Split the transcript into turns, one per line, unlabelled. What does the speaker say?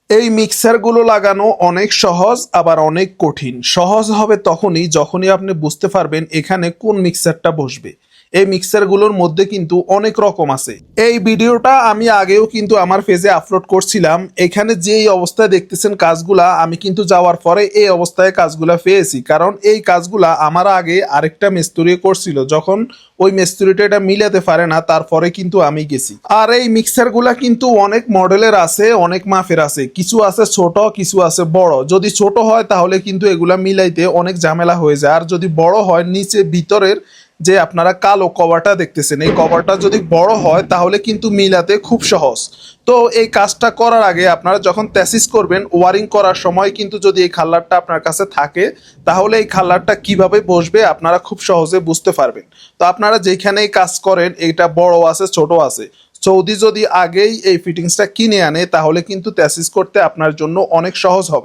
এই মিক্সারগুলো লাগানো অনেক সহজ আবার অনেক কঠিন। সহজ হবে যখনই আপনি বুঝতে পারবেন এখানে কোন মিক্সারটা বসবে। এই মিক্সারগুলোর মধ্যে কিন্তু অনেক রকম আছে। এই ভিডিওটা আমি আগেও কিন্তু আমার পেজে আপলোড করছিলাম। এখানে যেই অবস্থায় দেখতেছেন কাজগুলা, আমি কিন্তু যাওয়ার পরে এই অবস্থায় কাজগুলা পেয়েছি, কারণ এই কাজগুলা আমার আগে আরেকটা মিস্ত্রি করছিল। যখন ওই মিস্ত্রিটা এটা মিলাতে পারে না, তারপরে কিন্তু আমি গেছি। আর এই মিক্সারগুলা কিন্তু অনেক মডেলের আছে, অনেক মাপের আছে। কিছু আছে ছোট, কিছু আছে বড়। যদি ছোট হয় তাহলে কিন্তু এগুলা মিলাইতে অনেক ঝামেলা হয়ে যায়। আর যদি বড় হয়, নিচে ভিতরের যে আপনারা কালো কভারটা দেখতেছেন, এই কভারটা যদি বড় হয় তাহলে কিন্তু মিলাতে খুব সহজ। তো এই কাজটা করার আগে আপনারা যখন তেসিস করবেন, ওয়ারিং করার সময় কিন্তু যদি এই খাল্লারটা আপনার কাছে থাকে, তাহলে এই খাল্লারটা কিভাবে বসবে আপনারা খুব সহজে বুঝতে পারবেন। তো আপনারা যেখানেই কাজ করেন, এটা বড় আছে ছোট আছে, সৌদি যদি আগেই এই ফিটিংসটা কিনে আনে তাহলে কিন্তু তেসিস করতে আপনার জন্য অনেক সহজ হবে।